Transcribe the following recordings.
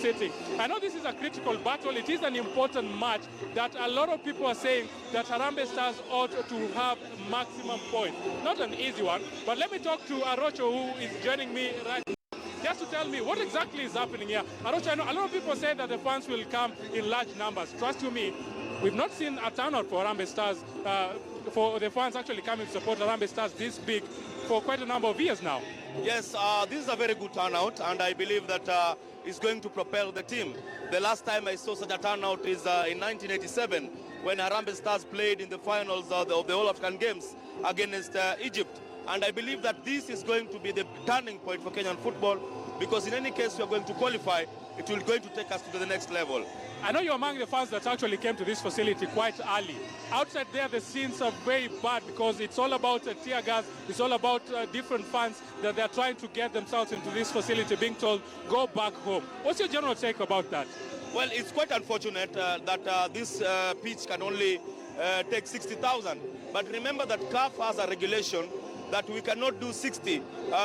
sitting. I know this is a critical battle. It is an important match that a lot of people are saying that Harambee Stars ought to have maximum points. Not an easy one, but let me talk to Arocho, who is joining me right now, just to tell me what exactly is happening here. Arocho, I know a lot of people say that the fans will come in large numbers. Trust you me, we've not seen a turnout for Harambee Stars, for the fans actually coming to support Harambee Stars this big for quite a number of years now. Yes, this is a very good turnout, and I believe that it's going to propel the team. The last time I saw such a turnout is in 1987, when Harambee Stars played in the finals of the All African Games against Egypt. And I believe that this is going to be the turning point for Kenyan football, because in any case we are going to qualify, it will going to take us to the next level. I know you're among the fans that actually came to this facility quite early. Outside there, the scenes are very bad because it's all about tear gas. It's all about different fans that they're trying to get themselves into this facility, being told, go back home. What's your general take about that? Well, it's quite unfortunate that this pitch can only take 60,000. But remember that CAF has a regulation that we cannot do 60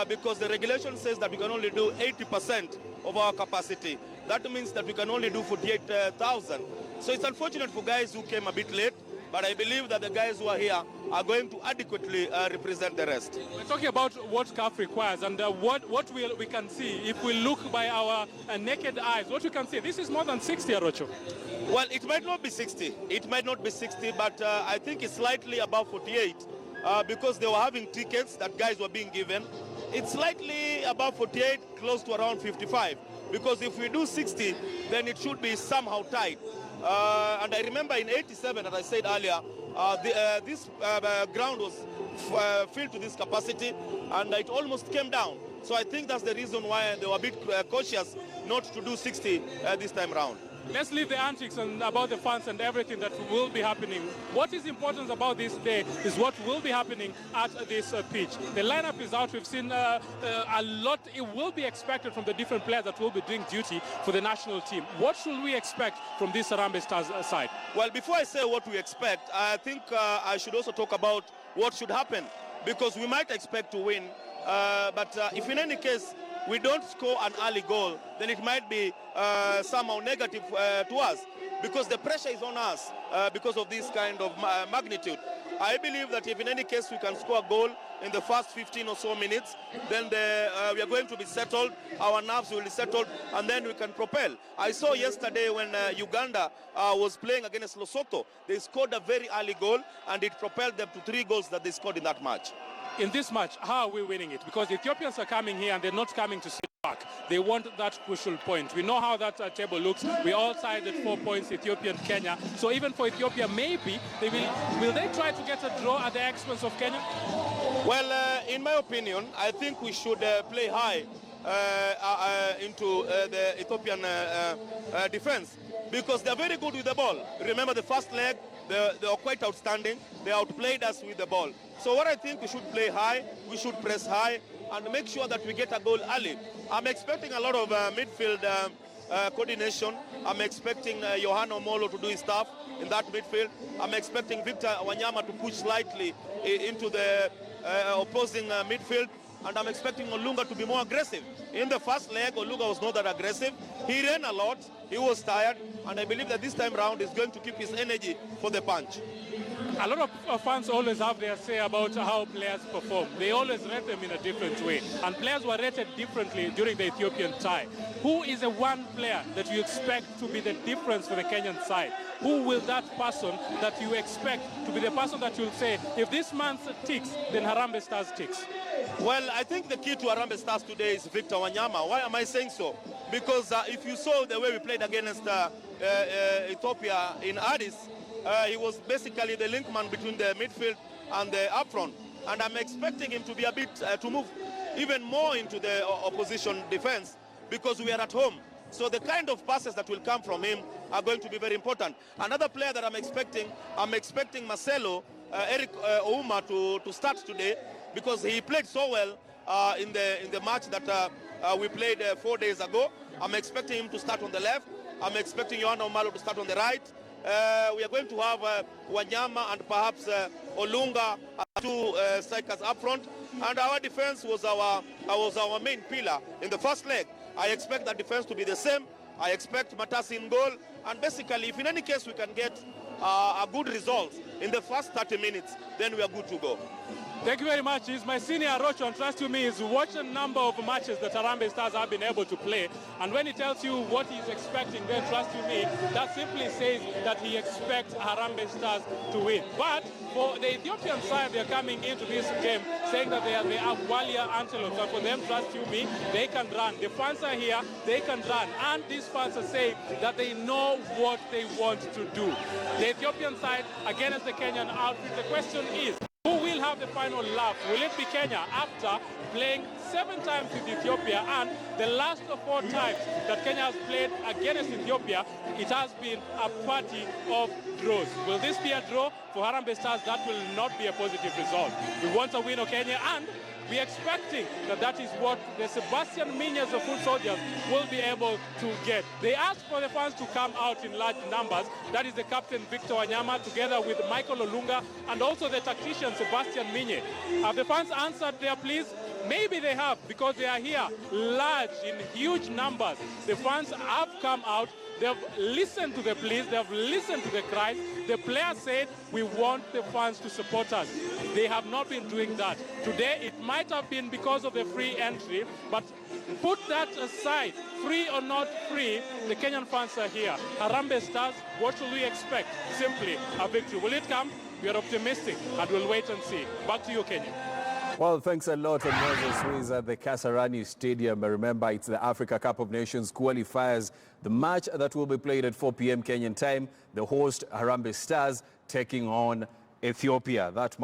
because the regulation says that we can only do 80% of our capacity. That means that we can only do 48,000. So it's unfortunate for guys who came a bit late, but I believe that the guys who are here are going to adequately represent the rest. We're talking about what CAF requires and what we can see. If we look by our naked eyes, what we can see, this is more than 60, Arocho. Well, it might not be 60. It might not be 60, but I think it's slightly above 48 because they were having tickets that guys were being given. It's slightly above 48, close to around 55. Because if we do 60, then it should be somehow tight. And I remember in 87, as I said earlier, this ground was filled to this capacity, and it almost came down. So I think that's the reason why they were a bit cautious not to do 60 this time around. Let's leave the antics and about the fans and everything that will be happening. What is important about this day is what will be happening at this pitch. The lineup is out. We've seen a lot. It will be expected from the different players that will be doing duty for the national team. What should we expect from this Harambee Stars side? Well, before I say what we expect, I think I should also talk about what should happen, because we might expect to win. But if in any case we don't score an early goal, then it might be somehow negative to us, because the pressure is on us because of this kind of magnitude. I believe that if in any case we can score a goal in the first 15 or so minutes, then we are going to be settled, our nerves will be settled, and then we can propel. I saw yesterday when Uganda was playing against Lesotho, they scored a very early goal, and it propelled them to 3 goals that they scored in that match. In this match, how are we winning it? Because Ethiopians are coming here and they're not coming to sit back. They want that crucial point. We know how that table looks. We all sided 4 points, Ethiopia and Kenya. So even for Ethiopia, maybe they will they try to get a draw at the expense of Kenya? Well, in my opinion, I think we should play high into the Ethiopian defense, because they're very good with the ball. Remember the first leg, they are quite outstanding. They outplayed us with the ball. So what I think, we should play high, we should press high, and make sure that we get a goal early. I'm expecting a lot of midfield coordination. I'm expecting Yohana Omolo to do his stuff in that midfield. I'm expecting Victor Wanyama to push slightly into the opposing midfield. And I'm expecting Olunga to be more aggressive. In the first leg, Olunga was not that aggressive. He ran a lot, he was tired, and I believe that this time round he's going to keep his energy for the punch. A lot of fans always have their say about how players perform. They always rate them in a different way. And players were rated differently during the Ethiopian tie. Who is the one player that you expect to be the difference for the Kenyan side? Who will that person that you expect to be the person that you'll say, if this man ticks, then Harambee Stars ticks? Well, I think the key to Harambee Stars today is Victor Wanyama. Why am I saying so? Because if you saw the way we played against Ethiopia in Addis, he was basically the linkman between the midfield and the up front. And I'm expecting him to be a bit, to move even more into the opposition defense, because we are at home. So the kind of passes that will come from him are going to be very important. Another player that I'm expecting Marcelo, Eric Ouma to start today, because he played so well in the match that we played 4 days ago. I'm expecting him to start on the left. I'm expecting Yohana Omalo to start on the right. We are going to have Wanyama and perhaps Olunga, 2 strikers up front. And our defense was our main pillar in the first leg. I expect that defense to be the same I expect Matasi in goal. And basically, if in any case we can get a good result in the first 30 minutes, then we are good to go. Thank you very much. He's my senior Arocho, and trust you me, he's watched a number of matches that Harambee Stars have been able to play. And when he tells you what he's expecting, then trust you me, that simply says that he expects Harambee Stars to win. But for the Ethiopian side, they're coming into this game saying that they have warrior antelopes. And for them, trust you me, they can run. The fans are here, they can run. And these fans are saying that they know what they want to do. The Ethiopian side against the Kenyan outfit, the question is, who will have the final laugh? Will it be Kenya after playing 7 times with Ethiopia, and the last 4 times that Kenya has played against Ethiopia, it has been a party of draws. Will this be a draw for Harambee Stars? That will not be a positive result. We want a win of Kenya, and we're expecting that is what the Sebastian Minyas of Foot Soldiers will be able to get. They asked for the fans to come out in large numbers. That is the captain, Victor Wanyama, together with Michael Olunga, and also the tactician, Sebastian Minye. Have the fans answered their pleas? Maybe they have, because they are here large in huge numbers. The fans have come out. They have listened to the pleas. They have listened to the cries. The players said, we want the fans to support us. They have not been doing that. Today, it might have been because of the free entry, but put that aside, free or not free, the Kenyan fans are here. Harambee Stars, what should we expect? Simply a victory. Will it come? We are optimistic, and we'll wait and see. Back to you, Kenya. Well, thanks a lot, Moses, who is at the Kasarani Stadium. Remember, it's the Africa Cup of Nations qualifiers. The match that will be played at 4 p.m. Kenyan time, the host, Harambee Stars, taking on Ethiopia. That